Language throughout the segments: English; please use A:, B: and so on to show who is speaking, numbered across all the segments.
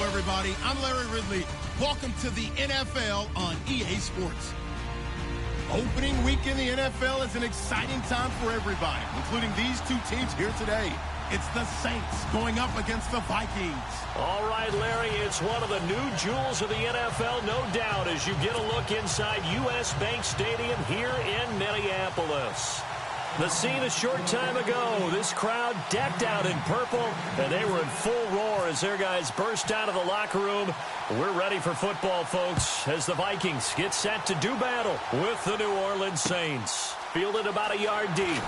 A: Everybody, I'm Larry Ridley. Welcome to the NFL on EA Sports. Opening week in the NFL is an exciting time for everybody, including these two teams here today. It's the Saints going up against the Vikings.
B: All right, Larry, it's one of the new jewels of the NFL, no doubt, as you get a look inside U.S. Bank Stadium here in Minneapolis. The scene a short time ago, this crowd decked out in purple, and they were in full roar as their guys burst out of the locker room. We're ready for football, folks, as the Vikings get set to do battle with the New Orleans Saints. Fielded about a yard deep.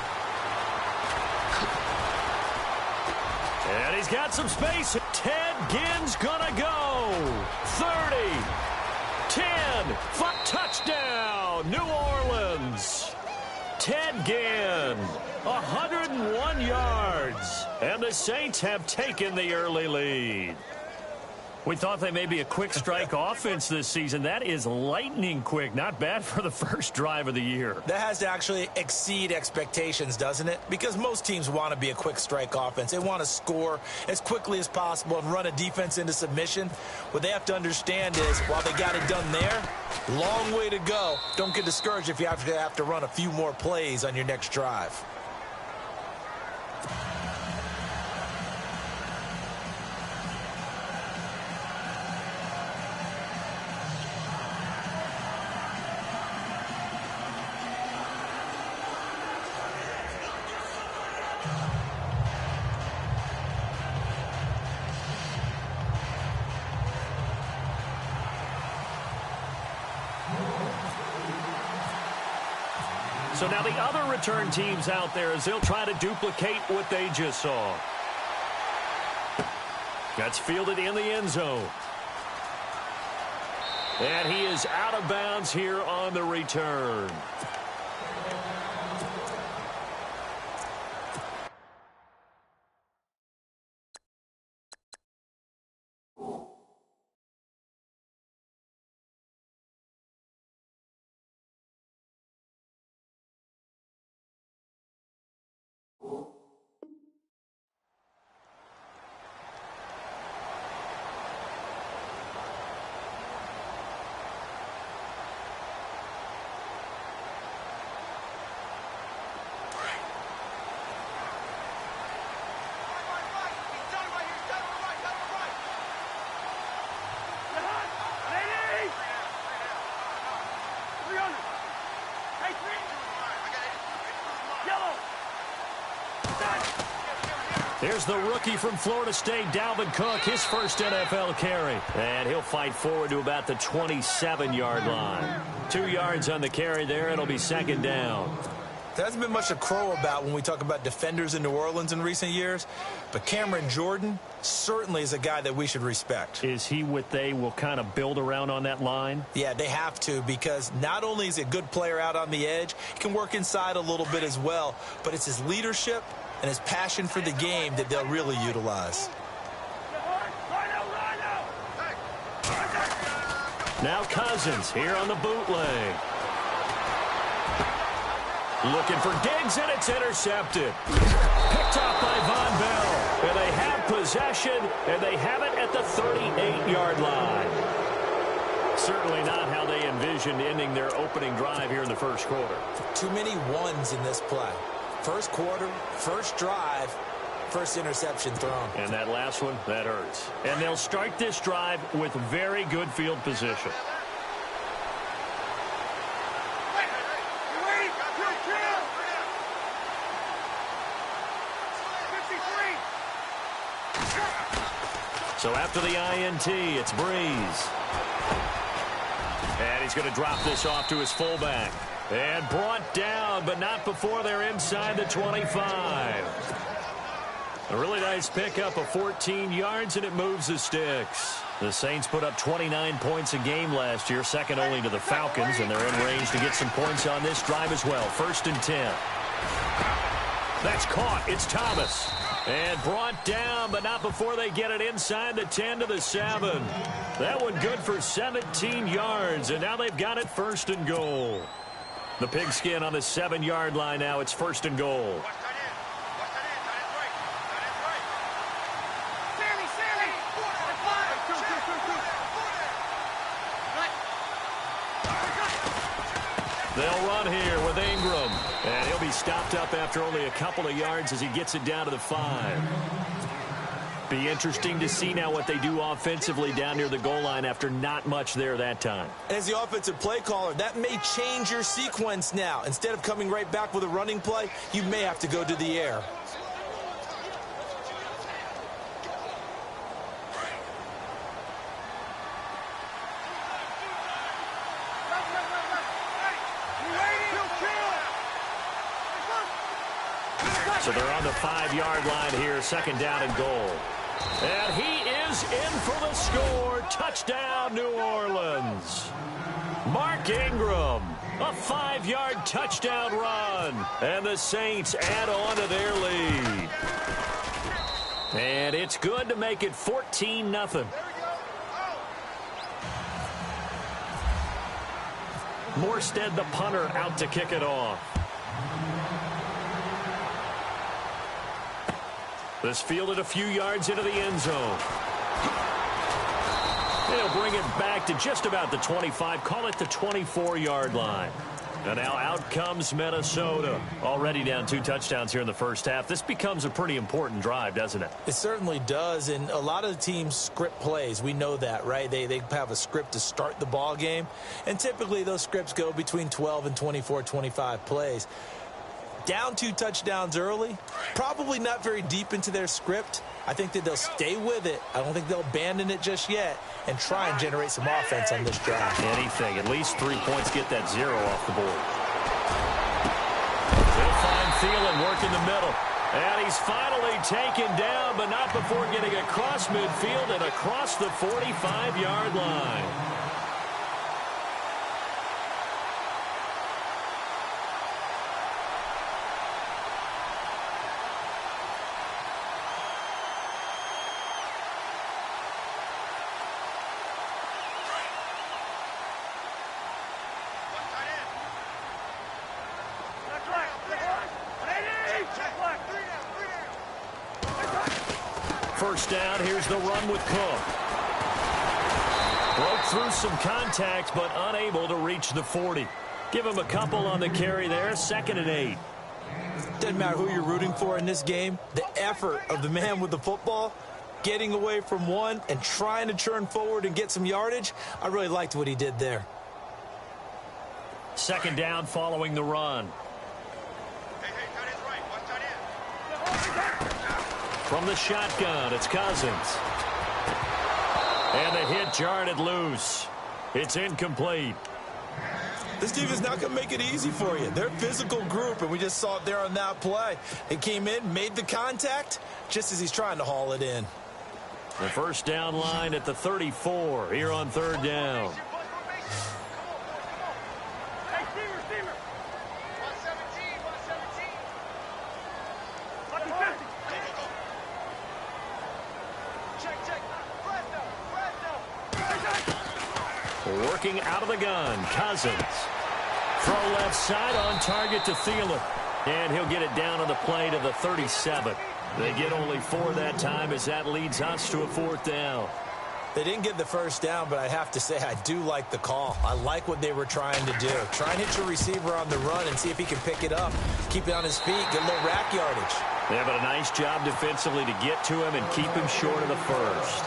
B: And he's got some space. Ted Ginn's gonna go. 30, 10, touchdown, New Orleans. Ted Ginn, 101 yards, and the Saints have taken the early lead. We thought they may be a quick strike offense this season. That is lightning quick. Not bad for the first drive of the year.
C: That has to actually exceed expectations, doesn't it? Because most teams want to be a quick strike offense. They want to score as quickly as possible and run a defense into submission. What they have to understand is, while they got it done there, long way to go. Don't get discouraged if you have to run a few more plays on your next drive.
B: So now the other return teams out there as they'll try to duplicate what they just saw. That's fielded in the end zone. And he is out of bounds here on the return. Here's the rookie from Florida State, Dalvin Cook, his first NFL carry. And he'll fight forward to about the 27-yard line. 2 yards on the carry there. It'll be second down.
C: There hasn't been much to crow about when we talk about defenders in New Orleans in recent years, but Cameron Jordan certainly is a guy that we should respect.
B: Is he what they will kind of build around on that line?
C: Yeah, they have to, because not only is he a good player out on the edge, he can work inside a little bit as well, but it's his leadership and his passion for the game that they'll really utilize.
B: Now Cousins here on the bootleg. Looking for Diggs, and it's intercepted. Picked off by Von Bell. And they have possession, and they have it at the 38-yard line. Certainly not how they envisioned ending their opening drive here in the first quarter.
C: Too many ones in this play. First quarter, first drive, first interception thrown.
B: And that last one, that hurts. And they'll start this drive with very good field position. So after the INT, it's Breeze. And he's going to drop this off to his fullback. And brought down, but not before they're inside the 25. A really nice pickup of 14 yards, and it moves the sticks. The Saints put up 29 points a game last year, second only to the Falcons, and they're in range to get some points on this drive as well. 1st and 10. That's caught. It's Thomas. And brought down, but not before they get it inside the 10 to the 7. That one good for 17 yards, and now they've got it 1st and goal. The Pigskin on the 7-yard line now. It's 1st and goal. They'll run here with Ingram, and he'll be stopped up after only a couple of yards as he gets it down to the 5. Be interesting to see now what they do offensively down near the goal line after not much there that time.
C: As the offensive play caller, that may change your sequence now. Instead of coming right back with a running play, you may have to go to the air.
B: So they're on the 5-yard line here, 2nd down and goal. And he is in for the score. Touchdown, New Orleans. Mark Ingram, a 5-yard touchdown run. And the Saints add on to their lead. And it's good to make it 14-0. Morstead, the punter, out to kick it off. This fielded a few yards into the end zone. They'll bring it back to just about the 25. Call it the 24-yard line. And now out comes Minnesota. Already down 2 touchdowns here in the first half. This becomes a pretty important drive, doesn't it?
C: It certainly does. And a lot of the teams script plays. We know that, right? They have a script to start the ball game. And typically those scripts go between 12 and 24, 25 plays. Down 2 touchdowns early, probably not very deep into their script. I think that they'll stay with it. I don't think they'll abandon it just yet and try and generate some offense on this drive.
B: Anything. At least 3 points, get that 0 off the board. They'll find Thielen working the middle. And he's finally taken down, but not before getting across midfield and across the 45-yard line. First down, here's the run with Cook. Broke through some contact, but unable to reach the 40. Give him a couple on the carry there, 2nd and 8.
C: Doesn't matter who you're rooting for in this game. The effort of the man with the football, getting away from one and trying to turn forward and get some yardage, I really liked what he did there.
B: 2nd down following the run. From the shotgun, it's Cousins. And the hit jarred it loose. It's incomplete.
C: This team is not going to make it easy for you. They're a physical group, and we just saw it there on that play. It came in, made the contact, just as he's trying to haul it in.
B: The first down line at the 34 here on 3rd down. Working out of the gun, Cousins. Throw left side on target to Thielen. And he'll get it down on the play to the 37. They get only 4 that time as that leads us to a 4th down.
C: They didn't get the first down, but I have to say I do like the call. I like what they were trying to do. Try and hit your receiver on the run and see if he can pick it up. Keep it on his feet, get a little rack yardage.
B: They have a nice job defensively to get to him and keep him short of the first.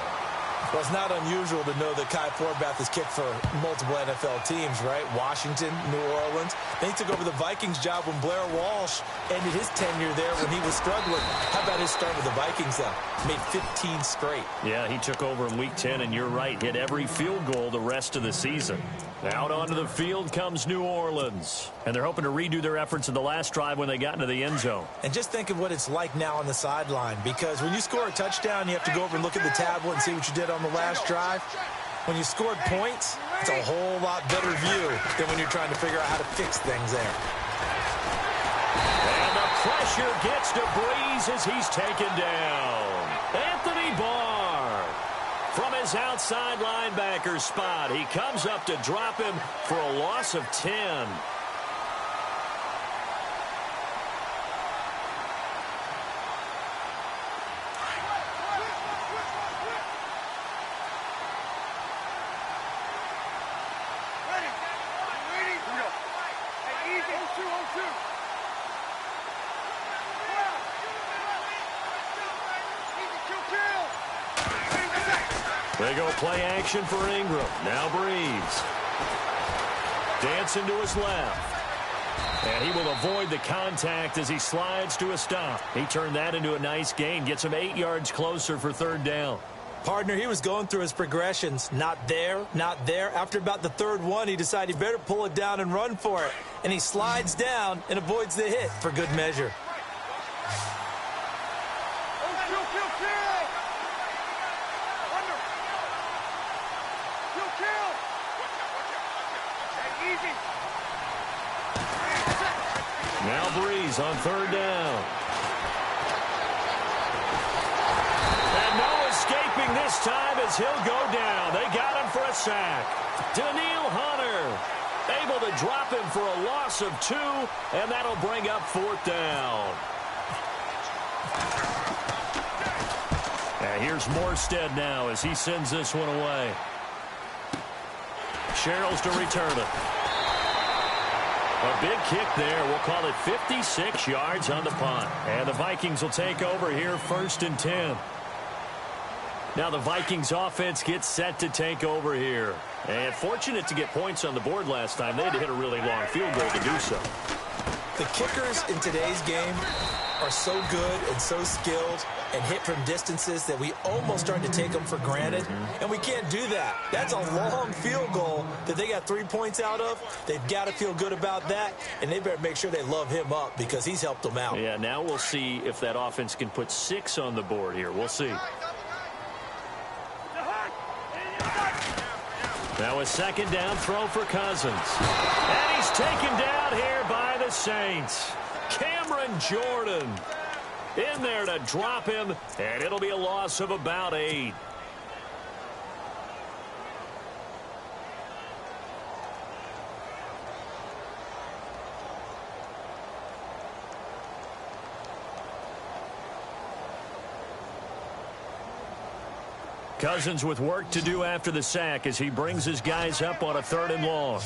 C: Well, it's not unusual to know that Kai Forbath has kicked for multiple NFL teams, right? Washington, New Orleans. Then he took over the Vikings job when Blair Walsh ended his tenure there when he was struggling. How about his start with the Vikings, though? Made 15 straight.
B: Yeah, he took over in Week 10, and you're right, hit every field goal the rest of the season. Out onto the field comes New Orleans. And they're hoping to redo their efforts in the last drive when they got into the end zone.
C: And just think of what it's like now on the sideline, because when you score a touchdown, you have to go over and look at the tablet and see what you did on the last drive. When you scored points, it's a whole lot better view than when you're trying to figure out how to fix things there.
B: And the pressure gets to Breeze as he's taken down. Anthony Barr. From his outside linebacker spot, he comes up to drop him for a loss of 10. They go play action for Ingram. Now Breeze. Dancing to his left. And he will avoid the contact as he slides to a stop. He turned that into a nice gain. Gets him 8 yards closer for third down.
C: Partner, he was going through his progressions. Not there, not there. After about the third one, he decided he better pull it down and run for it. And he slides down and avoids the hit for good measure.
B: Now Breeze on third down. And no escaping this time as he'll go down. They got him for a sack. Daniil Hunter able to drop him for a loss of 2, and that'll bring up fourth down. And here's Morstead now as he sends this one away. Sherrills to return it. A big kick there. We'll call it 56 yards on the punt. And the Vikings will take over here, 1st and 10. Now the Vikings offense gets set to take over here. And fortunate to get points on the board last time. They had to hit a really long field goal to do so.
C: The kickers in today's game are so good and so skilled and hit from distances that we almost start to take them for granted. And we can't do that. That's a long field goal that they got 3 points out of. They've got to feel good about that, and they better make sure they love him up because he's helped them out.
B: Yeah, now we'll see if that offense can put 6 on the board here. We'll see. Now a second down throw for Cousins. And he's taken down here by the Saints. Cameron Jordan in there to drop him, and it'll be a loss of about 8. Cousins with work to do after the sack as he brings his guys up on a 3rd and long.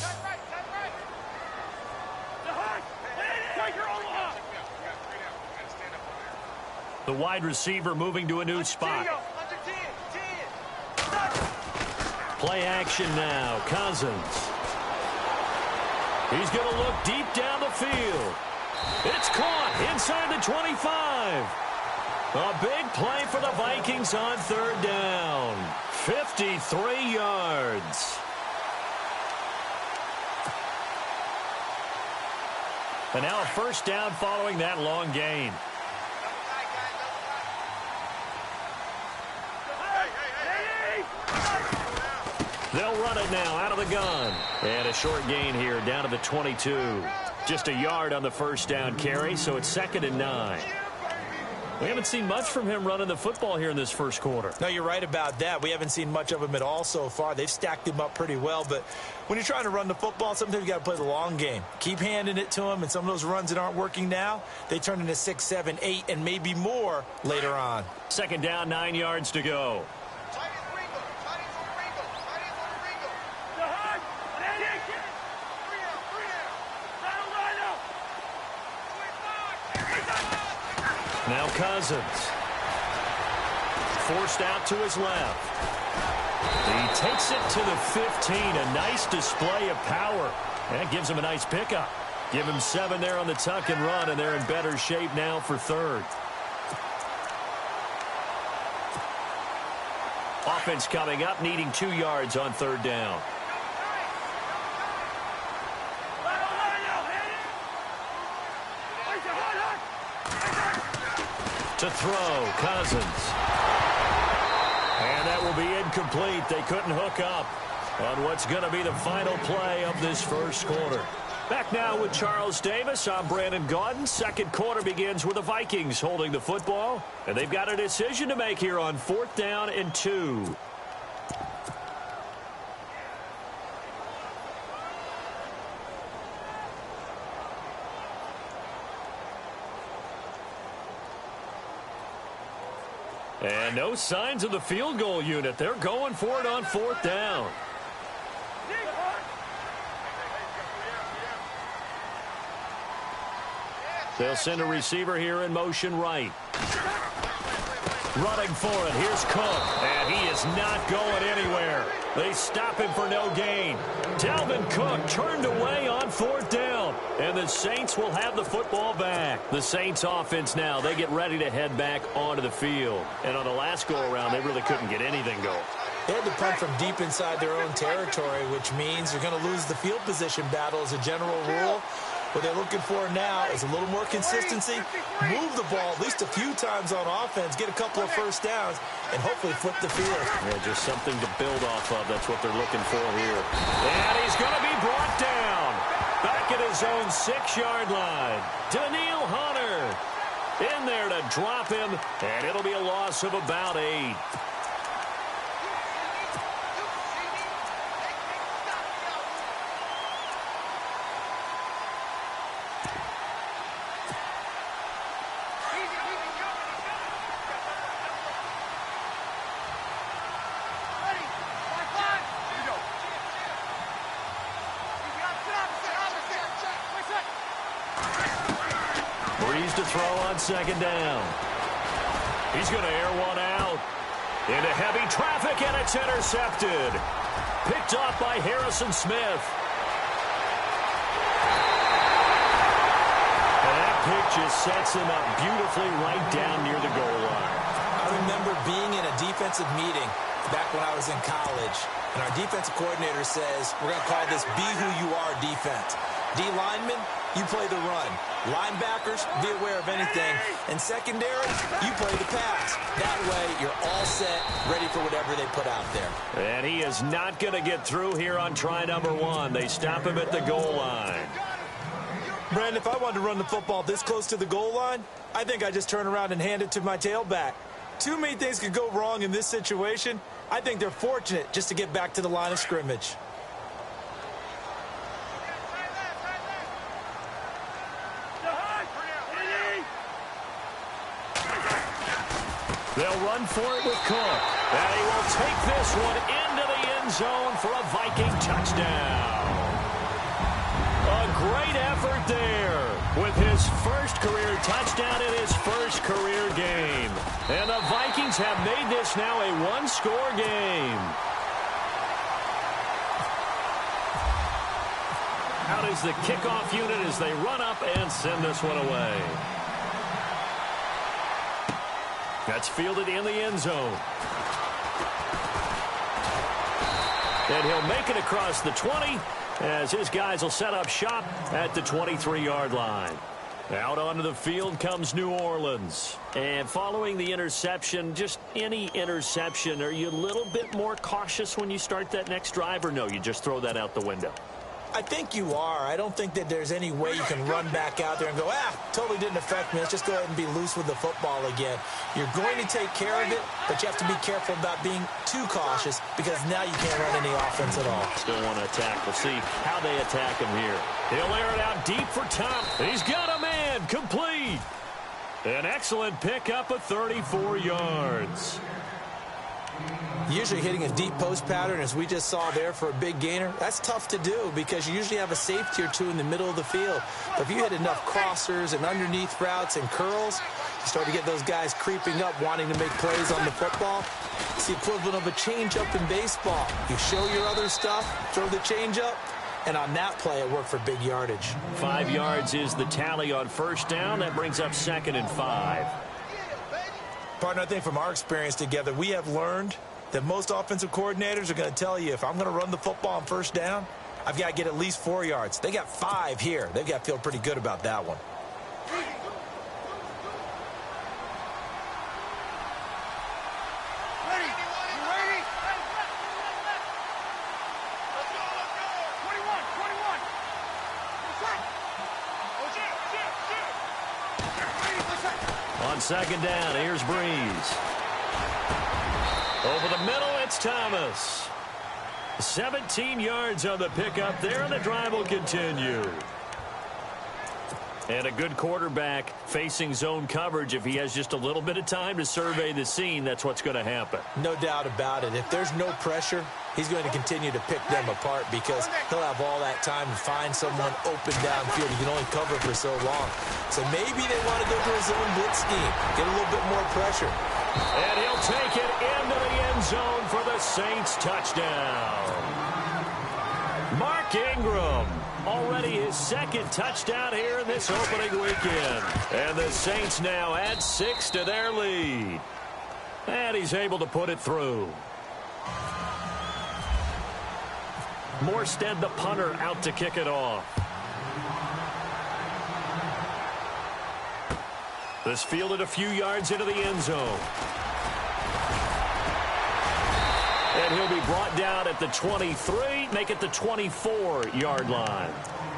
B: The wide receiver moving to a new spot. Play action now. Cousins. He's going to look deep down the field. It's caught inside the 25. A big play for the Vikings on 3rd down. 53 yards. And now a 1st down following that long gain. They'll run it now out of the gun. And a short gain here down to the 22. Just a yard on the 1st down carry, so it's 2nd and 9. We haven't seen much from him running the football here in this first quarter.
C: No, you're right about that. We haven't seen much of him at all so far. They've stacked him up pretty well, but when you're trying to run the football, sometimes you got to play the long game. Keep handing it to him, and some of those runs that aren't working now, they turn into 6, 7, 8, and maybe more later on.
B: 2nd down, 9 yards to go. Now Cousins. forced out to his left. He takes it to the 15. A nice display of power. That gives him a nice pickup. Give him 7 there on the tuck and run, and they're in better shape now for third. Offense coming up, needing 2 yards on third down. To throw, Cousins. And that will be incomplete. They couldn't hook up on what's going to be the final play of this first quarter. Back now with Charles Davis. I'm Brandon Gaudin. Second quarter begins with the Vikings holding the football. And they've got a decision to make here on 4th down and 2. And no signs of the field goal unit. They're going for it on 4th down. They'll send a receiver here in motion right. Running for it. Here's Cook. And he is not going anywhere. They stop him for no gain. Dalvin Cook turned away on 4th down. And the Saints will have the football back. The Saints offense now, they get ready to head back onto the field. And on the last go-around, they really couldn't get anything going.
C: They had to punt from deep inside their own territory, which means you're going to lose the field position battle as a general rule. What they're looking for now is a little more consistency, move the ball at least a few times on offense, get a couple of first downs, and hopefully flip the field.
B: Yeah, just something to build off of. That's what they're looking for here. And he's going to be brought down. Back at his own 6-yard line. Daniil Hunter in there to drop him, and it'll be a loss of about 8. To throw on 2nd down. He's going to air one out into heavy traffic, and it's intercepted. Picked off by Harrison Smith. And that pick just sets him up beautifully right down near the goal line.
C: I remember being in a defensive meeting back when I was in college, and our defensive coordinator says, we're going to call this Be Who You Are defense. D linemen, you play the run. Linebackers, be aware of anything. And secondary, you play the pass. That way, you're all set, ready for whatever they put out there.
B: And he is not going to get through here on try number 1. They stop him at the goal line.
C: Brandon, if I wanted to run the football this close to the goal line, I think I just turn around and hand it to my tailback. Too many things could go wrong in this situation. I think they're fortunate just to get back to the line of scrimmage.
B: They'll run for it with Cook. And he will take this one into the end zone for a Viking touchdown. A great effort there with his first career touchdown in his first career game. And the Vikings have made this now a one-score game. Out is the kickoff unit as they run up and send this one away. That's fielded in the end zone. And he'll make it across the 20 as his guys will set up shop at the 23-yard line. Out onto the field comes New Orleans. And following the interception, just any interception, are you a little bit more cautious when you start that next drive, or no, you just throw that out the window?
C: I think you are. I don't think that there's any way you can run back out there and go, totally didn't affect me. Let's just go ahead and be loose with the football again. You're going to take care of it, but you have to be careful about being too cautious because now you can't run any offense at all.
B: Still want to attack. We'll see how they attack him here. He'll air it out deep for Tom. He's got a man complete. An excellent pickup of 34 yards.
C: Usually hitting a deep post pattern, as we just saw there for a big gainer, that's tough to do because you usually have a safety or two in the middle of the field. But if you hit enough crossers and underneath routes and curls, You start to get those guys creeping up, wanting to make plays on the football. It's the equivalent of a changeup in baseball. You show your other stuff, throw the changeup, and on that play, it worked for big yardage.
B: 5 yards is the tally on first down. That brings up 2nd and 5.
C: Partner, I think from our experience together, we have learned that most offensive coordinators are going to tell you, if I'm going to run the football on first down, I've got to get at least 4 yards. They got 5 here. They've got to feel pretty good about that one.
B: On 2nd down, here's Breeze. Over the middle, it's Thomas. 17 yards on the pickup there, and the drive will continue. And a good quarterback facing zone coverage. If he has just a little bit of time to survey the scene, that's what's going to happen.
C: No doubt about it. If there's no pressure, he's going to continue to pick them apart because he'll have all that time to find someone open downfield. He can only cover for so long. So maybe they want to go to a zone blitz scheme, get a little bit more pressure.
B: And he'll take it into the end zone for the Saints touchdown. Mark Ingram, already his 2nd touchdown here in this opening weekend. And the Saints now add 6 to their lead. And he's able to put it through. Morstead, the punter, out to kick it off. This fielded a few yards into the end zone. And he'll be brought down at the 23, make it the 24-yard line.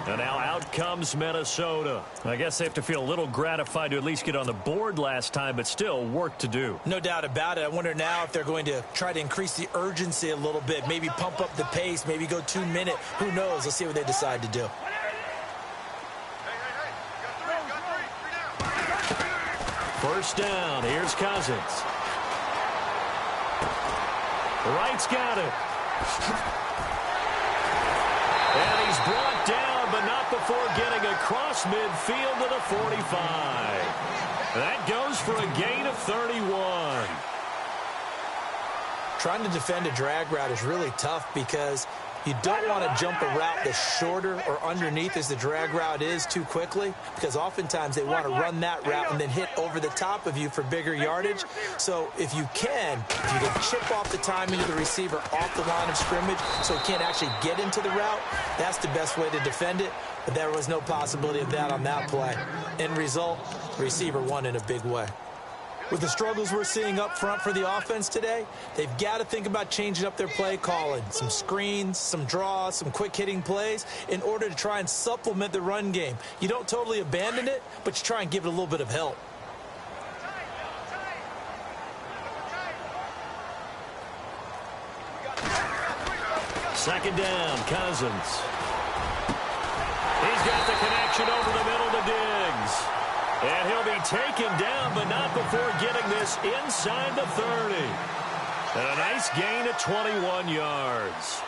B: And now out comes Minnesota. I guess they have to feel a little gratified to at least get on the board last time, but still work to do.
C: No doubt about it. I wonder now if they're going to try to increase the urgency a little bit, maybe pump up the pace, maybe go 2-minute. Who knows? Let's see what they decide to do.
B: First down, here's Cousins. Wright's got it. And he's brought down, but not before getting across midfield to the 45. That goes for a gain of 31.
C: Trying to defend a drag route is really tough because you don't want to jump a route that's shorter or underneath as the drag route is too quickly, because oftentimes they want to run that route and then hit over the top of you for bigger yardage. So if you can chip off the timing of the receiver off the line of scrimmage so he can't actually get into the route, that's the best way to defend it. But there was no possibility of that on that play. End result, the receiver won in a big way. With the struggles we're seeing up front for the offense today, they've got to think about changing up their play calling. Some screens, some draws, some quick-hitting plays in order to try and supplement the run game. You don't totally abandon it, but you try and give it a little bit of help.
B: Second down, Cousins. He's got the connection over the middle to Diggs. And he'll be taken down, but not before getting this inside the 30. And a nice gain of 21 yards.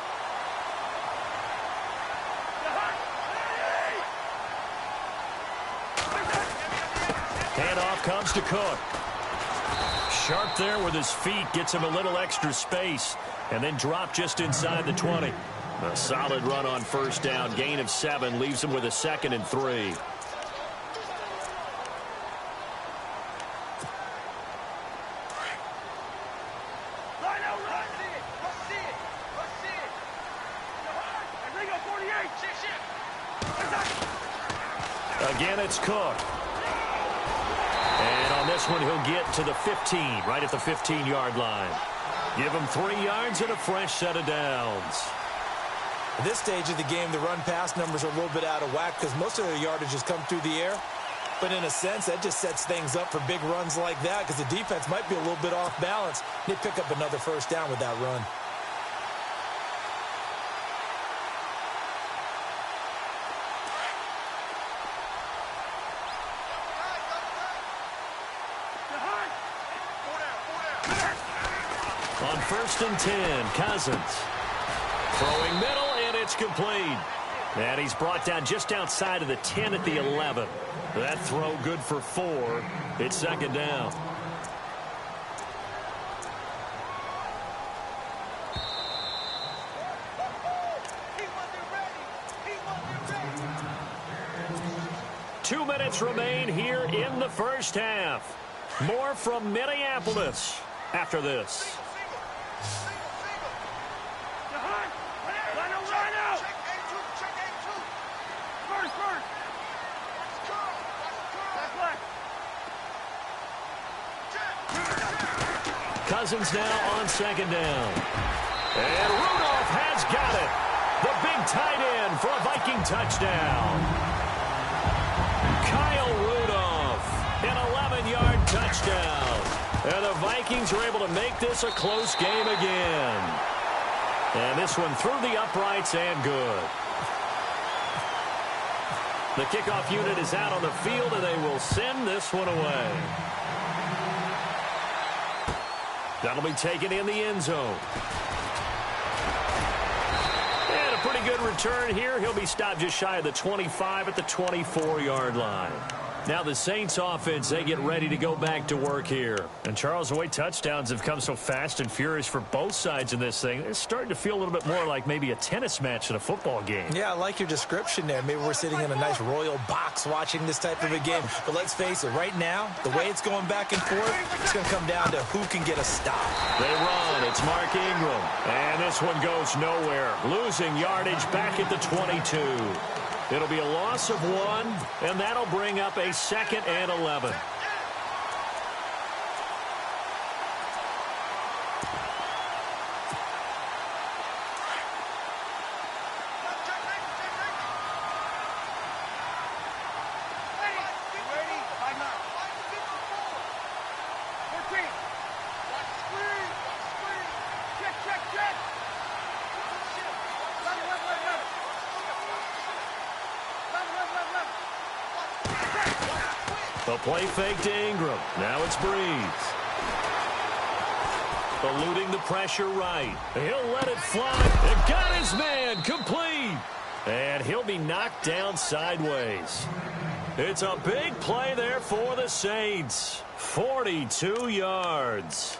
B: Handoff comes to Cook. Sharp there with his feet, gets him a little extra space, and then drop just inside the 20. A solid run on first down, gain of 7, leaves him with a 2nd and 3. Again, it's Cook. And on this one, he'll get to the 15, right at the 15-yard line. Give him 3 yards and a fresh set of downs.
C: At this stage of the game, the run-pass numbers are a little bit out of whack because most of their yardage has come through the air. But in a sense, that just sets things up for big runs like that because the defense might be a little bit off balance. They pick up another first down with that run.
B: On 1st and 10, Cousins. Throwing middle, and it's complete. And he's brought down just outside of the 10 at the 11. That throw good for 4. It's second down. Two minutes remain here in the first half. More from Minneapolis after this. Cousins now on second down. And Rudolph has got it. The big tight end for a Viking touchdown. Kyle Rudolph, an 11-yard touchdown. And the Vikings are able to make this a close game again. And this one through the uprights and good. The kickoff unit is out on the field, and they will send this one away. That'll be taken in the end zone. And a pretty good return here. He'll be stopped just shy of the 25 at the 24-yard line. Now the Saints offense, they get ready to go back to work here. And Charles, the way touchdowns have come so fast and furious for both sides in this thing, it's starting to feel a little bit more like maybe a tennis match in a football game. Yeah, I like your description there. Maybe we're sitting in a nice royal box watching this type of a game. But let's face it, right now, the way it's going back and forth, it's going to come down to who can get a stop. They run. It's Mark Ingram. And this one goes nowhere. Losing yardage back at the 22. It'll be a loss of 1, and that'll bring up a 2nd and 11. The play fake to Ingram. Now it's Breeze. Eluding the pressure right. He'll let it fly. And got his man complete. And he'll be knocked down sideways. It's a big play there for the Saints. 42 yards.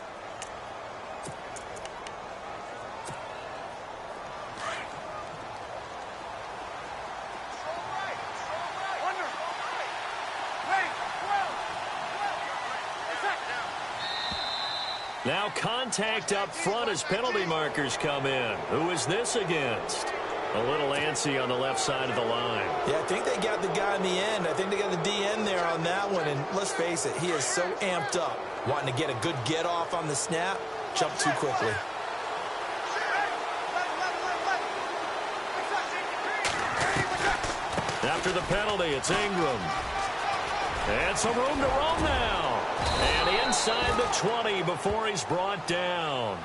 B: Now contact up front as penalty markers come in. Who is this against? A little antsy on the left side of the line. Yeah, I think they got the guy in the end. I think they got the DN there on that one. And let's face it, he is so amped up, wanting to get a good get off on the snap, jump too quickly. After the penalty, it's Ingram. And some room to roam now. And inside the 20 before he's brought down.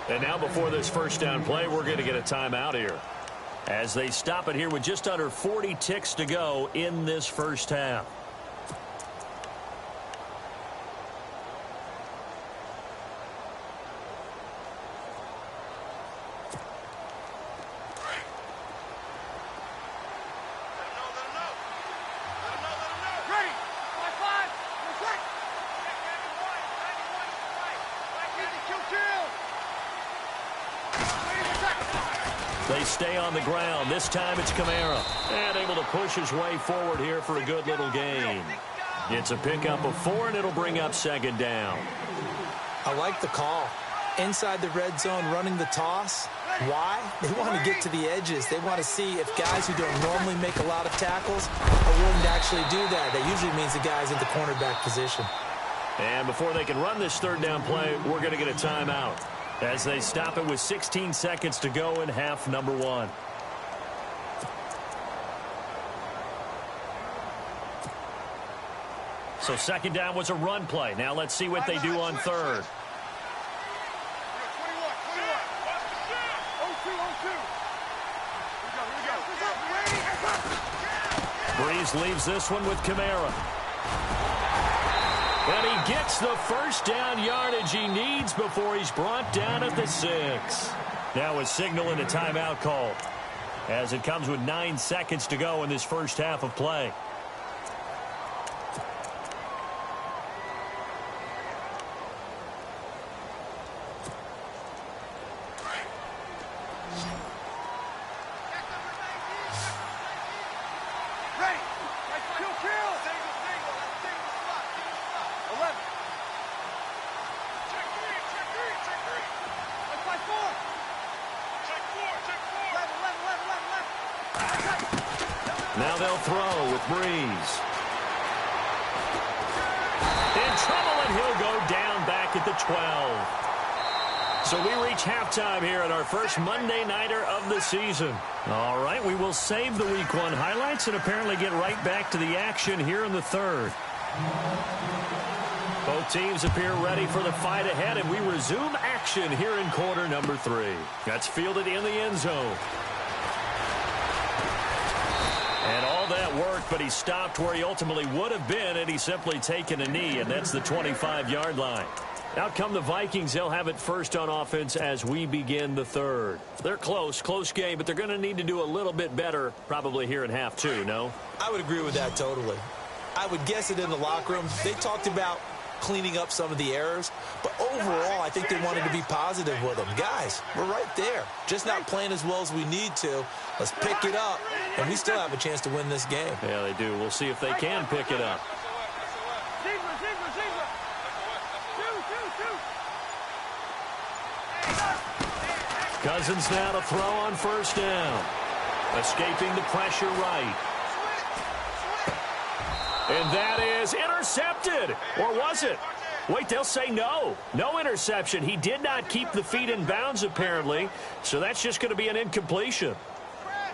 B: And now before this first down play, we're going to get a timeout here. As they stop it here with just under 40 ticks to go in this first half. They stay on the ground. This time it's Kamara. And able to push his way forward here for a good little gain. It's a pickup of 4, and it'll bring up second down. I like the call. Inside the red zone, running the toss. Why? They want to get to the edges. They want to see if guys who don't normally make a lot of tackles are willing to actually do that. That usually means the guy's in the cornerback position. And before they can run this third down play, we're going to get a timeout. As they stop it with 16 seconds to go in half number 1. So second down was a run play. Now let's see what they do on third. Breeze leaves this one with Kamara. And he gets the first down yardage he needs before he's brought down at the 6. Now a signal and a timeout call. as it comes with 9 seconds to go in this first half of play. Now they'll throw with Breeze. In trouble, and he'll go down back at the 12. So we reach halftime here at our first Monday Nighter of the season. All right, we will save the Week 1 highlights and apparently get right back to the action here in the third. Both teams appear ready for the fight ahead, and we resume action here in quarter number 3. That's fielded in the end zone. And all that worked, but he stopped where he ultimately would have been, and he's simply taken a knee, and that's the 25-yard line. Out come the Vikings. They'll have it first on offense as we begin the third. They're close game, but they're going to need to do a little bit better probably here in half 2, no?
C: I would agree with that totally. I would guess it in the locker room. They talked about cleaning up some of the errors, but overall I think they wanted to be positive with them. Guys, we're right there, just not playing as well as we need to. Let's pick it up, and we still have a chance to win this game.
B: Yeah, they do. We'll see if they can pick it up. Cousins now to throw on first down, escaping the pressure right. And that is intercepted. Or was it? Wait, they'll say no. No interception. He did not keep the feet in bounds, apparently. So that's just going to be an incompletion.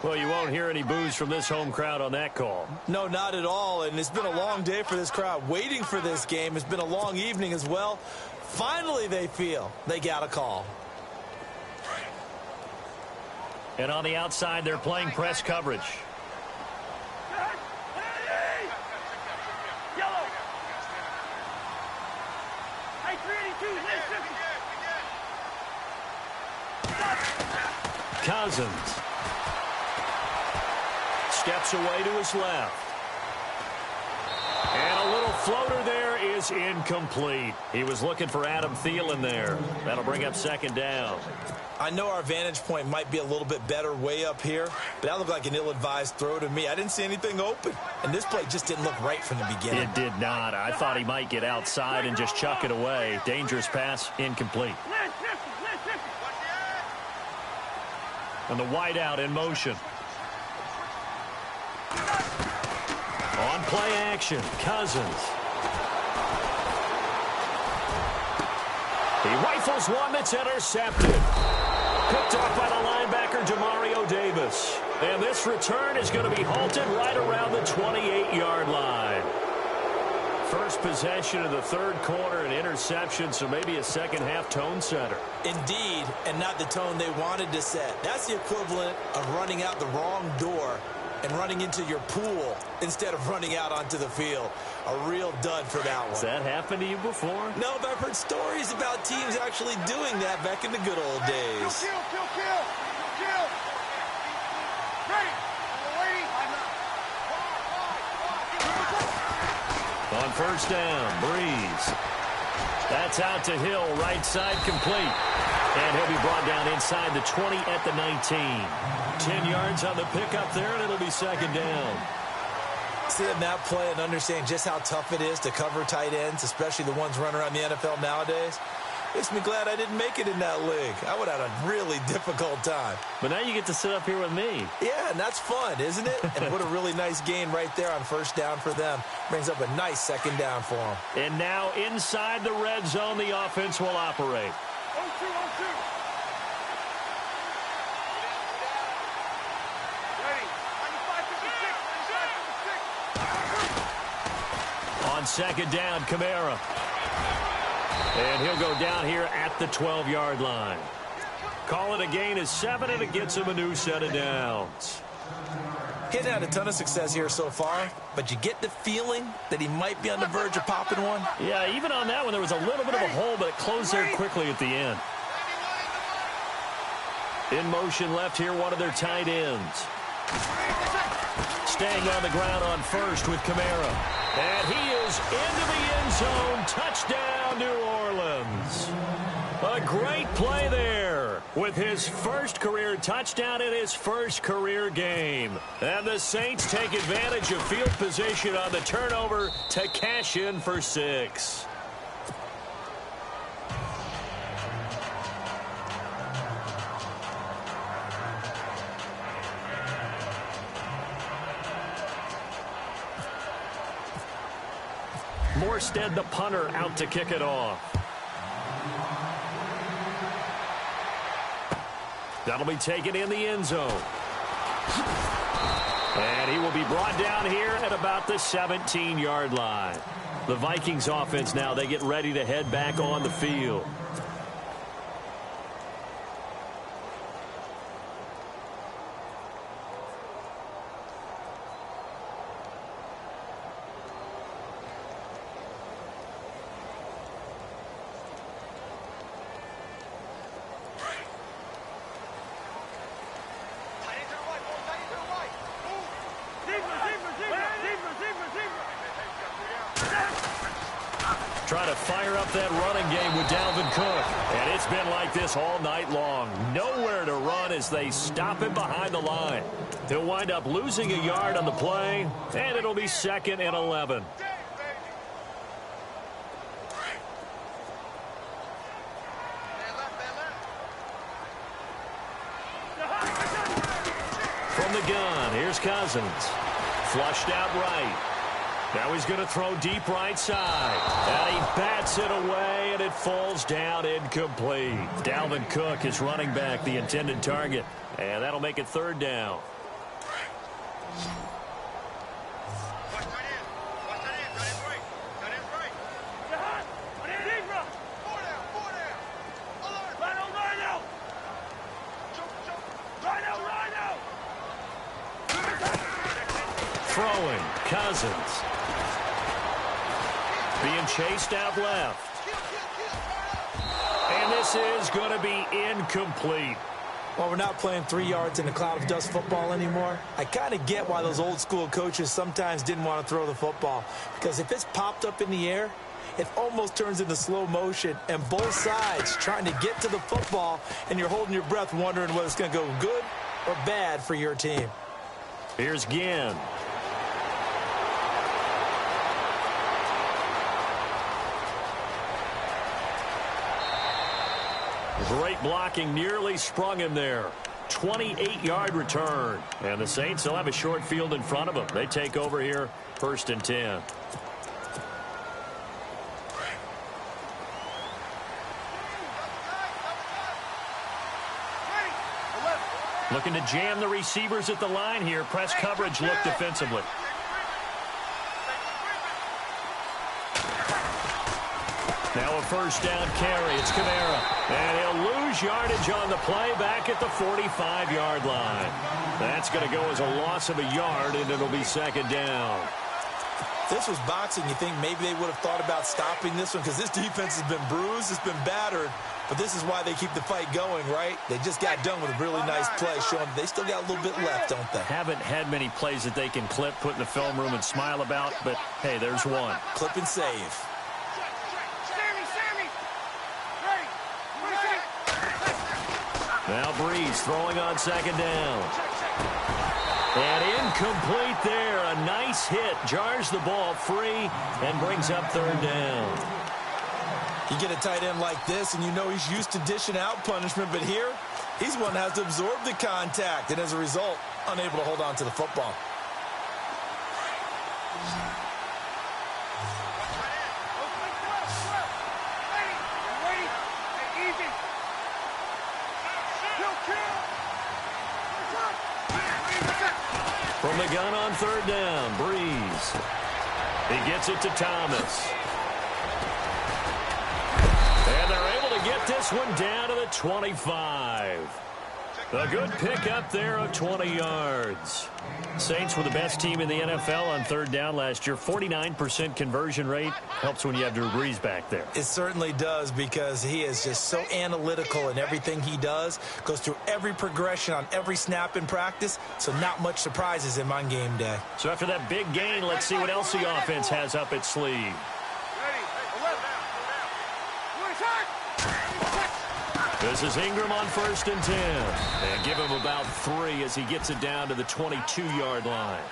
B: Well, you won't hear any boos from this home crowd on that call.
C: No, not at all. And it's been a long day for this crowd waiting for this game. It's been a long evening as well. Finally, they feel they got a call.
B: And on the outside, they're playing press coverage. Cousins steps away to his left. And a little floater there is incomplete. He was looking for Adam Thielen there. That'll bring up second down.
C: I know our vantage point might be a little bit better way up here, but that looked like an ill-advised throw to me. I didn't see anything open, and this play just didn't look right from the beginning.
B: It did not. I thought he might get outside and just chuck it away. Dangerous pass, incomplete. And the wideout in motion. On play action, Cousins. He rifles one that's intercepted. Picked off by the linebacker, Demario Davis. And this return is going to be halted right around the 28-yard line. First possession of the third quarter, an interception, so maybe a second-half tone setter.
C: Indeed, and not the tone they wanted to set. That's the equivalent of running out the wrong door and running into your pool instead of running out onto the field. A real dud for that one.
B: Has that happened to you before?
C: No, but I've heard stories about teams actually doing that back in the good old days.
D: Kill. Ready.
B: On first down, Breeze. That's out to Hill, right side complete. And he'll be brought down inside the 20 at the 19. 10 yards on the pickup there, and it'll be second down.
C: Seeing that play and understanding just how tough it is to cover tight ends, especially the ones running around the NFL nowadays, makes me glad I didn't make it in that league. I would have had a really difficult time.
B: But now you get to sit up here with me.
C: Yeah, and that's fun, isn't it? And what a really nice gain right there on first down for them. Brings up a nice second down for them.
B: And now inside the red zone, the offense will operate.
D: 0-2.
B: On second down, Kamara. And he'll go down here at the 12-yard line. Call it a gain of 7, and it gets him a new set of downs.
C: He hasn't had a ton of success here so far, but you get the feeling that he might be on the verge of popping one.
B: Yeah, even on that one, there was a little bit of a hole, but it closed there quickly at the end. In motion left here, one of their tight ends. Staying on the ground on first with Kamara. And he is into the end zone. Touchdown, New Orleans. A great play there with his first career touchdown in his first career game. And the Saints take advantage of field position on the turnover to cash in for 6. Morstead, the punter, out to kick it off. That'll be taken in the end zone. And he will be brought down here at about the 17-yard line. The Vikings offense now, they get ready to head back on the field. Trying to fire up that running game with Dalvin Cook. And it's been like this all night long. Nowhere to run as they stop him behind the line. He'll wind up losing a yard on the play, and it'll be 2nd and 11. From the gun, here's Cousins. Flushed out right. Now he's going to throw deep right side. And he bats it away, and it falls down incomplete. Dalvin Cook is running back, the intended target. And that'll make it 3rd down. Throwing, Cousins. Being chased out left. And this is going to be incomplete.
C: Well, we're not playing 3 yards in a cloud of dust football anymore. I kind of get why those old school coaches sometimes didn't want to throw the football. Because if it's popped up in the air, it almost turns into slow motion. And both sides trying to get to the football, and you're holding your breath wondering whether it's going to go good or bad for your team.
B: Here's Ginn. Great blocking, nearly sprung him there. 28-yard return. And the Saints will have a short field in front of them. They take over here, 1st and 10. Looking to jam the receivers at the line here. Press coverage look defensively. Now a 1st down carry. It's Kamara. And he'll lose yardage on the play back at the 45-yard line. That's going to go as a loss of a yard, and it'll be 2nd down.
C: If this was boxing, you think maybe they would have thought about stopping this one because this defense has been bruised, it's been battered, but this is why they keep the fight going, right? They just got done with a really nice play, showing they still got a little bit left, don't they?
B: Haven't had many plays that they can clip, put in the film room, and smile about, but, hey, there's one.
C: Clip and save.
B: Now Breeze throwing on 2nd down. And incomplete there. A nice hit. Jars the ball free and brings up 3rd down.
C: You get a tight end like this, and you know he's used to dishing out punishment, but here, he's one that has to absorb the contact, and as a result, unable to hold on to the football.
B: From the gun on 3rd down, Breeze. He gets it to Thomas. And they're able to get this one down to the 25. A good pickup there of 20 yards. Saints were the best team in the NFL on third down last year. 49% conversion rate. Helps when you have Drew Brees back there.
C: It certainly does, because he is just so analytical in everything he does. Goes through every progression on every snap in practice, so not much surprises him on game day.
B: So after that big gain, let's see what else the offense has up its sleeve. This is Ingram on 1st and 10. And give him about 3 as he gets it down to the 22-yard line.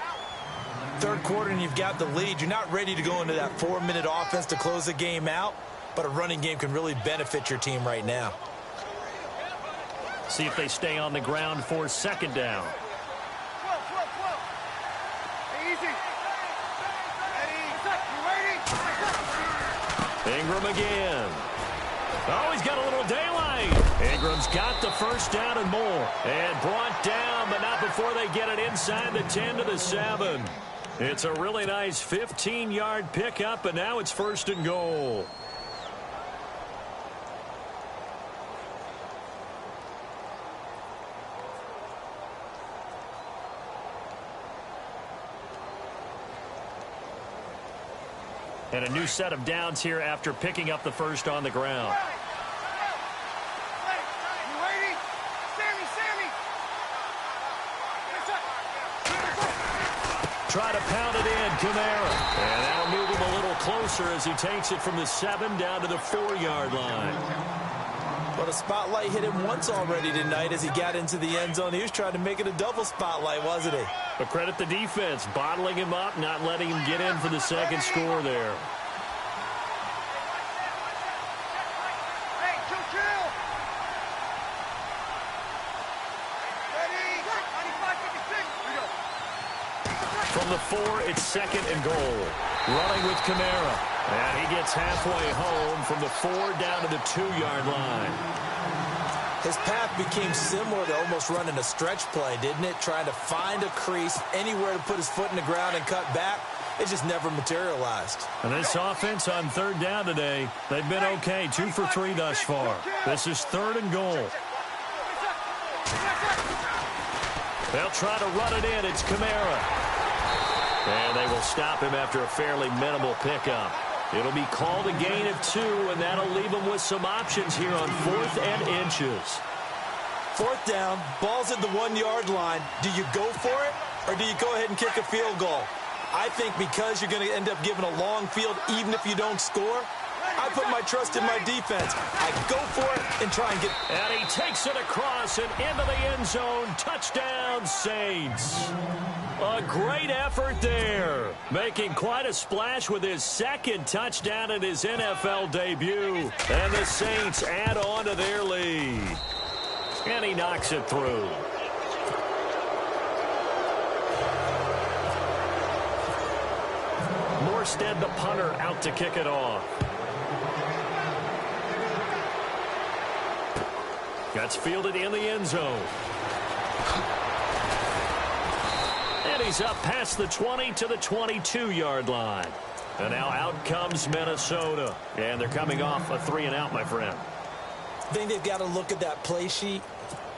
C: Third quarter and you've got the lead. You're not ready to go into that 4-minute offense to close the game out, but a running game can really benefit your team right now.
B: See if they stay on the ground for 2nd down. Ingram again. Oh, he's got a little daylight. Ingram's got the 1st down and more. And brought down, but not before they get it inside the 10 to the 7. It's a really nice 15-yard pickup, and now it's 1st and goal. And a new set of downs here after picking up the 1st on the ground. Try to pound it in, Kamara. And that'll move him a little closer as he takes it from the 7 down to the 4-yard line.
C: But a spotlight hit him once already tonight as he got into the end zone. He was trying to make it a double spotlight, wasn't he?
B: But credit the defense, bottling him up, not letting him get in for the 2nd score there. From the 4, it's 2nd and goal. Running with Kamara. And he gets halfway home from the 4 down to the 2-yard line.
C: His path became similar to almost running a stretch play, didn't it? Trying to find a crease, anywhere to put his foot in the ground and cut back. It just never materialized.
B: And this offense on 3rd down today, they've been okay. 2 for 3 thus far. This is 3rd and goal. They'll try to run it in. It's Kamara. And they will stop him after a fairly minimal pickup. It'll be called a gain of 2, and that'll leave him with some options here on 4th and inches.
C: 4th down, ball's at the 1-yard line. Do you go for it, or do you go ahead and kick a field goal? I think because you're going to end up giving a long field, even if you don't score, I put my trust in my defense. I go for it and try and get...
B: And he takes it across and into the end zone. Touchdown, Saints. A great effort there. Making quite a splash with his 2nd touchdown in his NFL debut. And the Saints add on to their lead. And he knocks it through. Morstead, the punter, out to kick it off. Gets fielded in the end zone. And he's up past the 20 to the 22-yard line. And now out comes Minnesota. And they're coming off a 3-and-out, my friend.
C: I think they've got to look at that play sheet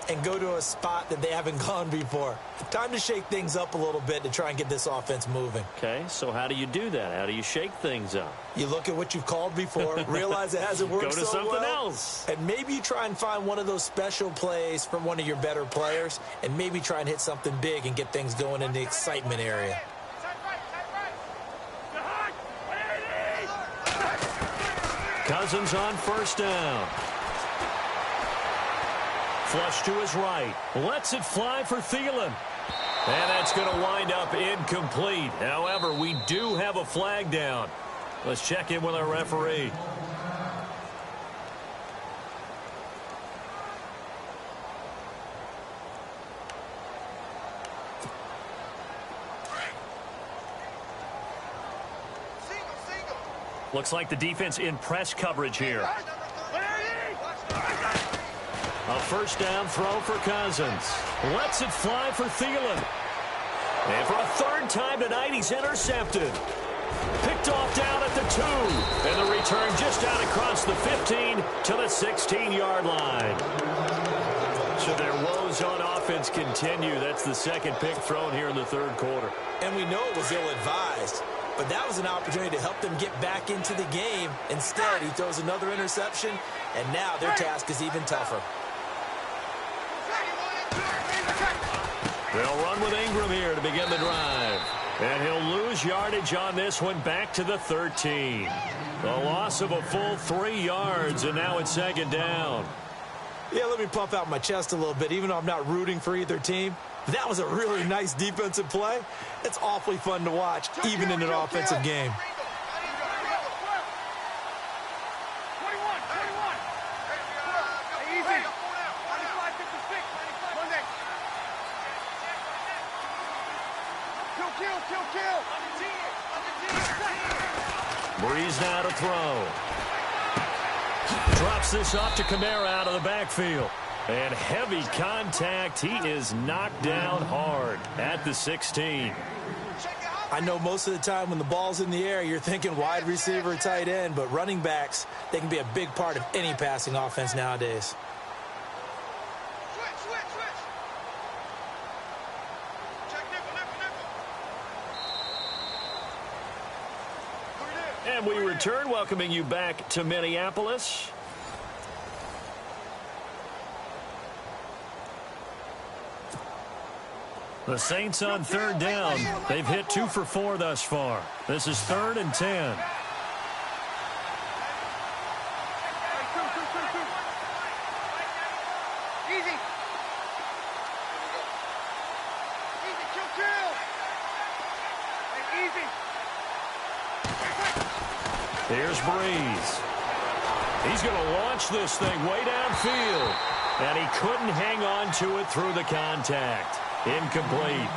C: and go to a spot that they haven't gone before. Time to shake things up a little bit to try and get this offense moving.
B: Okay, so how do you do that? How do you shake things up?
C: You look at what you've called before, realize it hasn't worked so well.
B: Go to something else.
C: And maybe you try and find one of those special plays from one of your better players, and maybe try and hit something big and get things going in the excitement area.
B: Cousins on 1st down. Flush to his right. Lets it fly for Thielen. And that's going to wind up incomplete. However, we do have a flag down. Let's check in with our referee. Looks like the defense in press coverage here. A 1st down throw for Cousins. Lets it fly for Thielen. And for a 3rd time tonight, he's intercepted. Picked off down at the 2. And the return just out across the 15 to the 16-yard line. So their woes struggles on offense continue. That's the second pick thrown here in the third quarter.
C: And we know it was ill-advised, but that was an opportunity to help them get back into the game. Instead, he throws another interception, and now their task is even tougher.
B: They'll run with Ingram here to begin the drive. And he'll lose yardage on this one, back to the 13. A loss of a full 3 yards, and now it's second down.
C: Yeah, let me puff out my chest a little bit, even though I'm not rooting for either team. That was a really nice defensive play. It's awfully fun to watch, even in an offensive game.
B: Breeze now to throw. Drops this off to Kamara out of the backfield. And heavy contact. He is knocked down hard at the 16.
C: I know most of the time when the ball's in the air, you're thinking wide receiver, tight end, but running backs, they can be a big part of any passing offense nowadays.
B: And we return, welcoming you back to Minneapolis. The Saints on third down. They've hit 2 for 4 thus far. This is 3rd and 10.
D: Easy. Easy, kill. Easy.
B: Here's Breeze. He's going to launch this thing way downfield. And he couldn't hang on to it through the contact. Incomplete.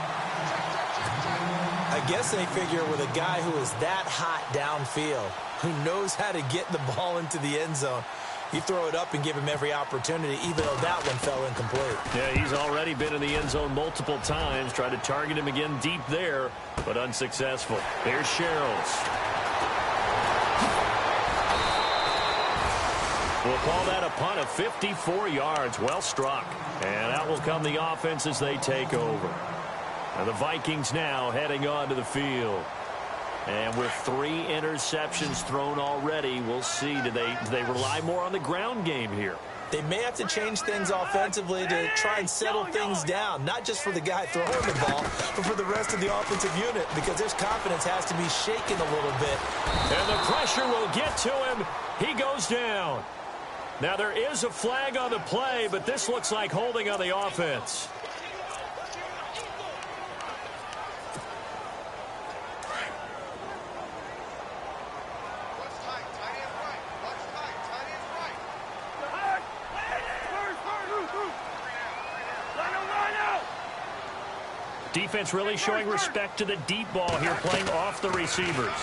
C: I guess they figure with a guy who is that hot downfield, who knows how to get the ball into the end zone, you throw it up and give him every opportunity, even though that one fell incomplete.
B: Yeah, he's already been in the end zone multiple times. Tried to target him again deep there, but unsuccessful. There's Sherrills. We'll call that a punt of 54 yards. Well struck. And out will come the offense as they take over. And the Vikings now heading onto the field. And with 3 interceptions thrown already, we'll see. Do they rely more on the ground game here?
C: They may have to change things offensively to try and settle things down, not just for the guy throwing the ball, but for the rest of the offensive unit, because their confidence has to be shaken a little bit.
B: And the pressure will get to him. He goes down. Now, there is a flag on the play, but this looks like holding on the offense. Defense really showing respect to the deep ball here, playing off the receivers.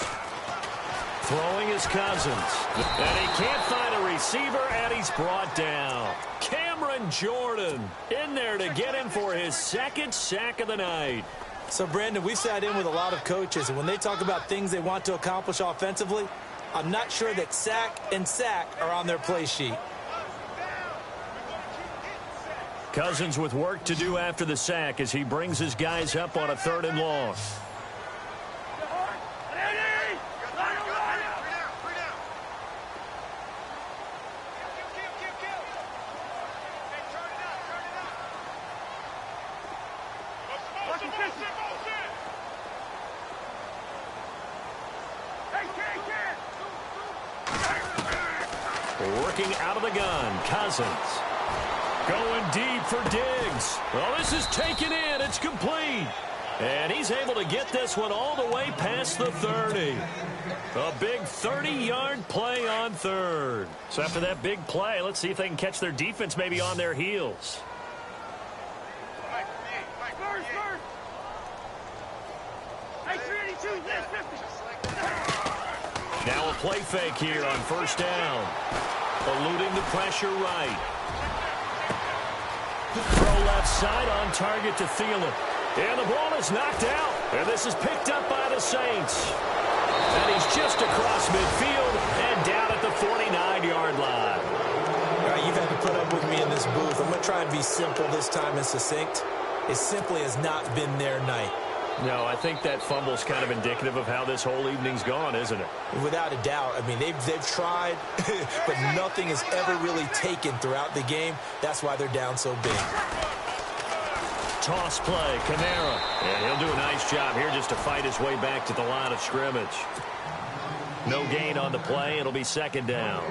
B: Throwing his Cousins. And he can't find a receiver, and he's brought down. Cameron Jordan in there to get him for his 2nd sack of the night.
C: So, Brandon, we sat in with a lot of coaches, and when they talk about things they want to accomplish offensively, I'm not sure that sack and sack are on their play sheet.
B: Cousins with work to do after the sack as he brings his guys up on a 3rd and long. Working out of the gun, Cousins. Going deep for Diggs. Well, this is taken in. It's complete. And he's able to get this one all the way past the 30. A big 30-yard play on 3rd. So after that big play, let's see if they can catch their defense maybe on their heels. Now a play fake here on 1st down. Eluding the pressure right. Throw left side on target to Thielen. And the ball is knocked out. And this is picked up by the Saints. And he's just across midfield and down at the 49-yard line.
C: All right, you've had to put up with me me in this booth. I'm going to try and be simple this time and succinct. It simply has not been their night.
B: No, I think that fumble's kind of indicative of how this whole evening's gone, isn't it?
C: Without a doubt. I mean, they've tried, but nothing has ever really taken throughout the game. That's why they're down so big.
B: Toss play, Kamara. And he'll do a nice job here just to fight his way back to the line of scrimmage. No gain on the play. It'll be second down.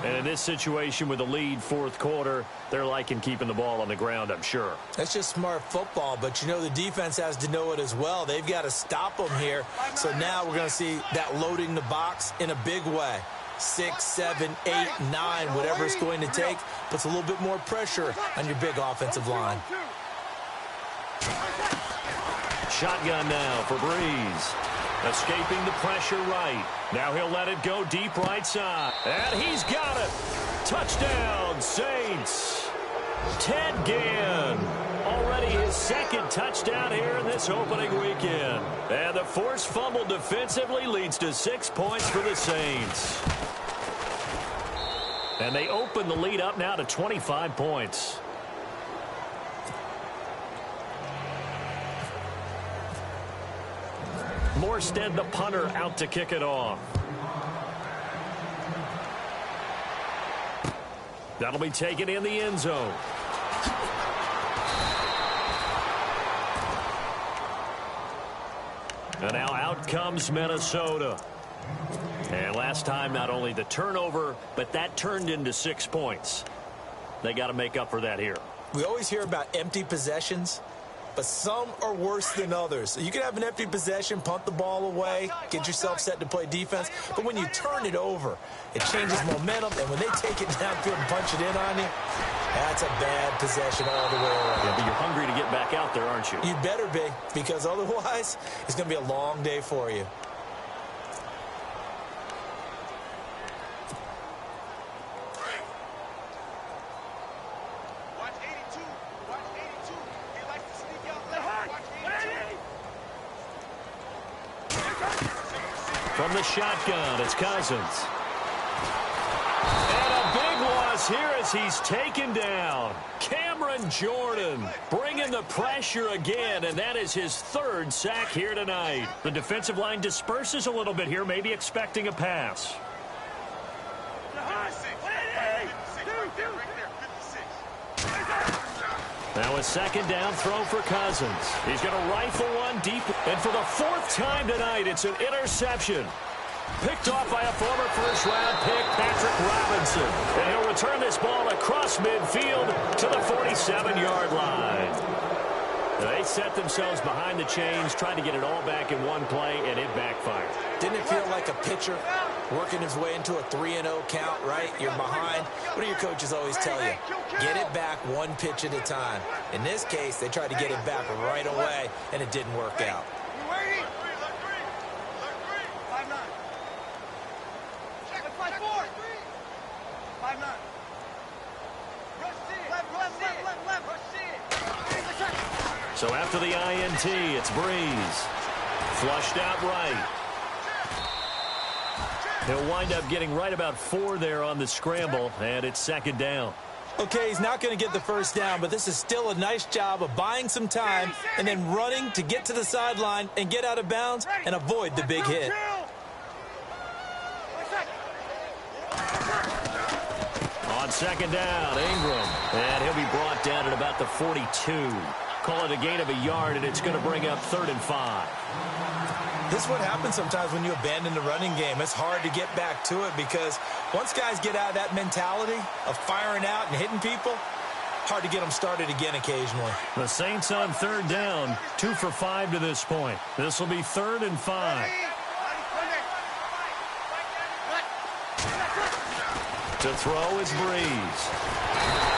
B: And in this situation with the lead fourth quarter, they're liking keeping the ball on the ground, I'm sure.
C: That's just smart football, but you know the defense has to know it as well. They've got to stop them here. So now we're going to see that loading the box in a big way. 6, 7, 8, 9, whatever it's going to take, puts a little bit more pressure on your big offensive line.
B: Shotgun now for Breeze. Escaping the pressure right. Now he'll let it go deep right side. And he's got it. Touchdown, Saints. Ted Ginn. Already his second touchdown here in this opening weekend. And the forced fumble defensively leads to 6 points for the Saints. And they open the lead up now to 25 points. Morstead, the punter, out to kick it off. That'll be taken in the end zone. And now out comes Minnesota. And last time, not only the turnover, but that turned into 6 points. They got to make up for that here.
C: We always hear about empty possessions, but some are worse than others. You can have an empty possession, punt the ball away, get yourself set to play defense, but when you turn it over, it changes momentum, and when they take it downfield and punch it in on you, that's a bad possession all the way around.
B: Yeah, but you're hungry to get back out there, aren't you?
C: You better be, because otherwise, it's going to be a long day for you.
B: From the shotgun, it's Cousins. And a big loss here as he's taken down. Cameron Jordan bringing the pressure again, and that is his third sack here tonight. The defensive line disperses a little bit here, maybe expecting a pass. Now a second down throw for Cousins. He's going to rifle one deep. And for the fourth time tonight, it's an interception. Picked off by a former first-round pick, Patrick Robinson. And he'll return this ball across midfield to the 47-yard line. They set themselves behind the chains, trying to get it all back in one play, and it backfired.
C: Didn't it feel like a pitcher working his way into a 3-0 count, right? You're behind. What do your coaches always tell you? Get it back one pitch at a time. In this case, they tried to get it back right away, and it didn't work out.
B: So after the INT, it's Breeze. Flushed out right. He'll wind up getting right about 4 there on the scramble, and it's second down.
C: Okay, he's not going to get the first down, but this is still a nice job of buying some time and then running to get to the sideline and get out of bounds and avoid the big hit.
B: On second down, Ingram. And he'll be brought down at about the 42. Call it a gain of a yard, and it's going to bring up 3rd and 5.
C: This is what happens sometimes when you abandon the running game. It's hard to get back to it because once guys get out of that mentality of firing out and hitting people, hard to get them started again occasionally.
B: The Saints on 3rd down, 2 for 5 to this point. This will be 3rd and 5. To throw is Breeze.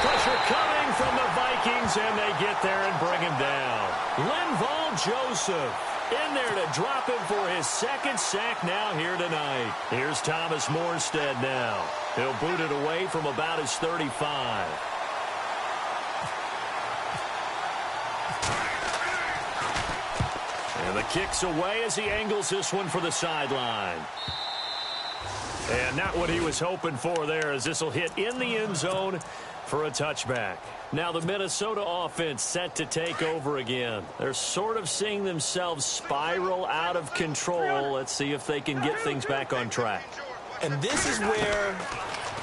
B: Pressure coming from the Vikings, and they get there and bring him down. Linval Joseph in there to drop him for his 2nd sack now here tonight. Here's Thomas Morstead now. He'll boot it away from about his 35. And the kick's away as he angles this one for the sideline. And not what he was hoping for there, as this will hit in the end zone. for a touchback. Now the Minnesota offense set to take over again. They're sort of seeing themselves spiral out of control. Let's see if they can get things back on track.
C: And this is where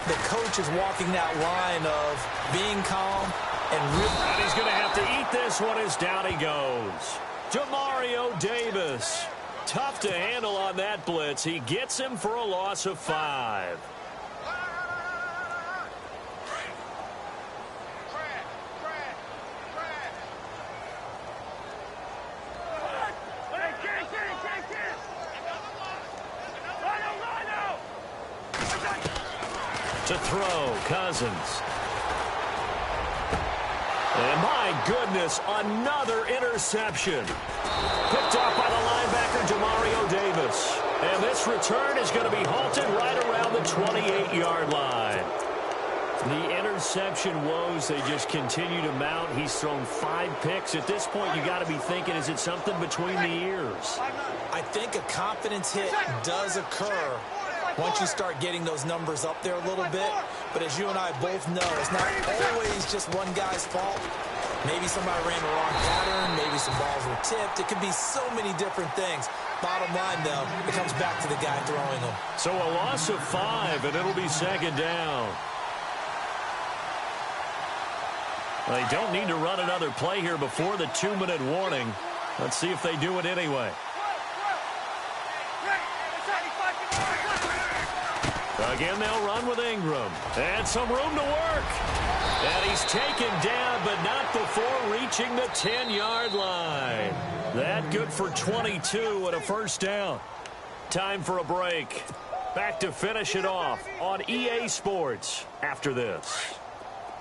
C: the coach is walking that line of being calm and
B: he's going to have to eat this one as down he goes. Demario Davis. Tough to handle on that blitz. He gets him for a loss of 5. To throw, Cousins. And my goodness, another interception. Picked off by the linebacker, Demario Davis. And this return is going to be halted right around the 28-yard line. The interception woes, they just continue to mount. He's thrown 5 picks. At this point, you got to be thinking, is it something between the ears?
C: I think a confidence hit does occur once you start getting those numbers up there a little bit. But as you and I both know, it's not always just one guy's fault. Maybe somebody ran the wrong pattern. Maybe some balls were tipped. It could be so many different things. Bottom line, though, it comes back to the guy throwing them.
B: So a loss of 5, and it'll be second down. They don't need to run another play here before the 2-minute warning. Let's see if they do it anyway. Again, they'll run with Ingram. And some room to work. And he's taken down, but not before reaching the 10-yard line. That good for 22 and a first down. Time for a break. Back to finish it off on EA Sports after this.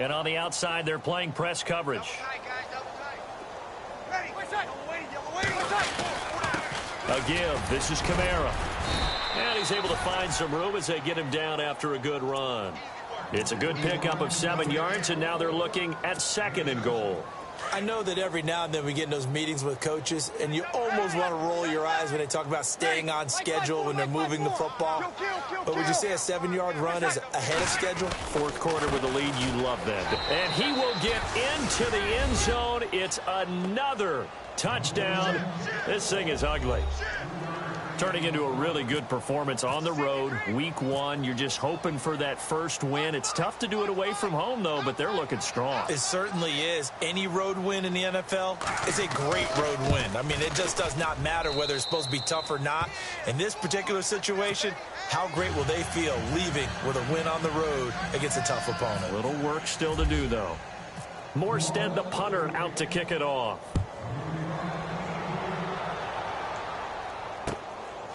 B: And on the outside, they're playing press coverage. A give. This is Kamara. And he's able to find some room as they get him down after a good run. It's a good pickup of 7 yards, and now they're looking at 2nd and goal.
C: I know that every now and then we get in those meetings with coaches, and you almost want to roll your eyes when they talk about staying on schedule when they're moving the football. But would you say a 7-yard run is ahead of schedule?
B: 4th quarter with the lead, you love that. And he will get into the end zone. It's another touchdown. This thing is ugly. Turning into a really good performance on the road. Week 1, you're just hoping for that first win. It's tough to do it away from home, though, but they're looking strong.
C: It certainly is. Any road win in the NFL is a great road win. I mean, it just does not matter whether it's supposed to be tough or not. In this particular situation, how great will they feel leaving with a win on the road against a tough opponent?
B: A little work still to do, though. Morstead, the punter, out to kick it off.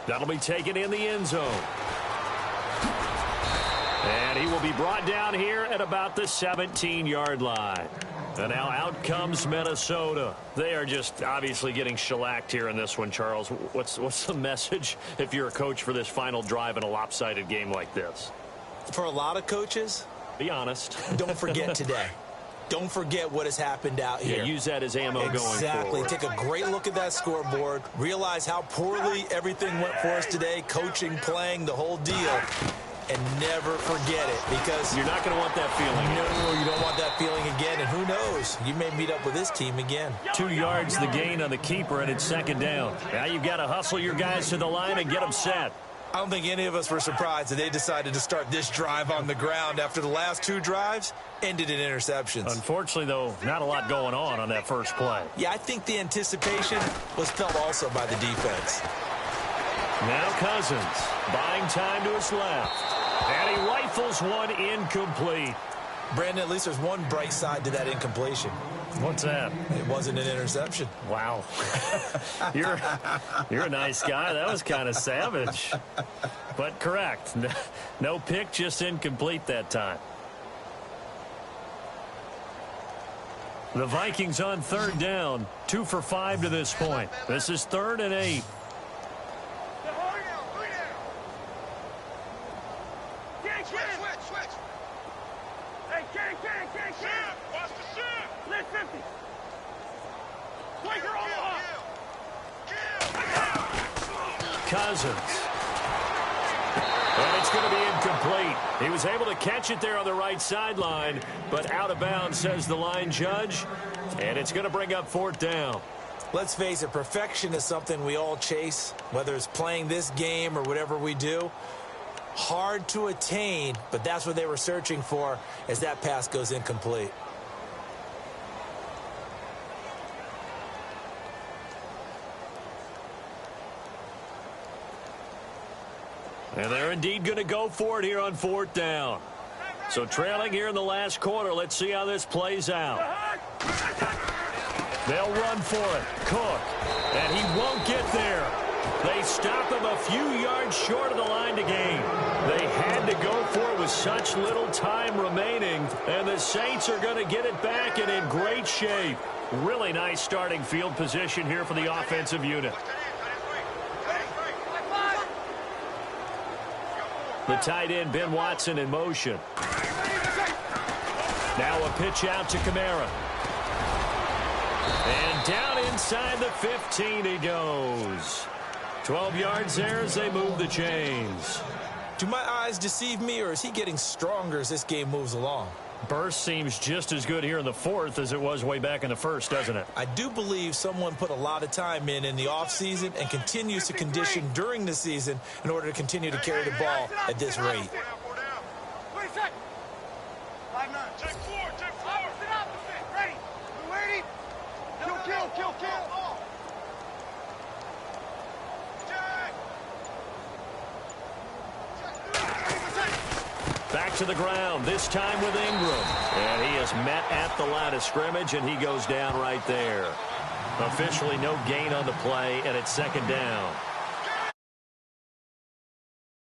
B: That'll be taken in the end zone. And he will be brought down here at about the 17-yard line. And now out comes Minnesota. They are just obviously getting shellacked here in this one, Charles. What's the message if you're a coach for this final drive in a lopsided game like this?
C: For a lot of coaches,
B: be honest.
C: Don't forget today. Don't forget what has happened out here.
B: Yeah, use that as ammo going forward.
C: Exactly. Take a great look at that scoreboard. Realize how poorly everything went for us today. Coaching, playing, the whole deal. And never forget it, because
B: you're not going to want that feeling.
C: No, you don't want that feeling again. And who knows? You may meet up with this team again.
B: 2 yards the gain on the keeper, and it's 2nd down. Now you've got to hustle your guys to the line and get them set.
C: I don't think any of us were surprised that they decided to start this drive on the ground after the last 2 drives ended in interceptions.
B: Unfortunately, though, not a lot going on that first play.
C: Yeah, I think the anticipation was felt also by the defense.
B: Now Cousins, buying time to his left. And he rifles one incomplete.
C: Brandon, at least there's one bright side to that incompletion.
B: What's that?
C: It wasn't an interception.
B: Wow. You're a nice guy. That was kind of savage. But correct. No pick, just incomplete that time. The Vikings on 3rd down. 2 for 5 to this point. This is 3rd and 8. Cousins. And it's going to be incomplete. He was able to catch it there on the right sideline, but out of bounds, says the line judge. And it's going to bring up 4th down.
C: Let's face it, perfection is something we all chase, whether it's playing this game or whatever we do. Hard to attain, but that's what they were searching for as that pass goes incomplete.
B: And they're indeed going to go for it here on 4th down. So trailing here in the last quarter, let's see how this plays out. They'll run for it. Cook. And he won't get there. They stop him a few yards short of the line to gain. They had to go for it with such little time remaining. And the Saints are going to get it back and in great shape. Really nice starting field position here for the offensive unit. The tight end, Ben Watson, in motion. Now a pitch out to Kamara. And down inside the 15 he goes. 12 yards there as they move the chains.
C: Do my eyes deceive me, or is he getting stronger as this game moves along?
B: Burst seems just as good here in the 4th as it was way back in the 1st, doesn't it?
C: I do believe someone put a lot of time in the offseason and continues to condition during the season in order to continue to carry the ball at this rate.
D: Kill.
B: Back to the ground, this time with Ingram. And he is met at the line of scrimmage, and he goes down right there. Officially no gain on the play, and it's 2nd down.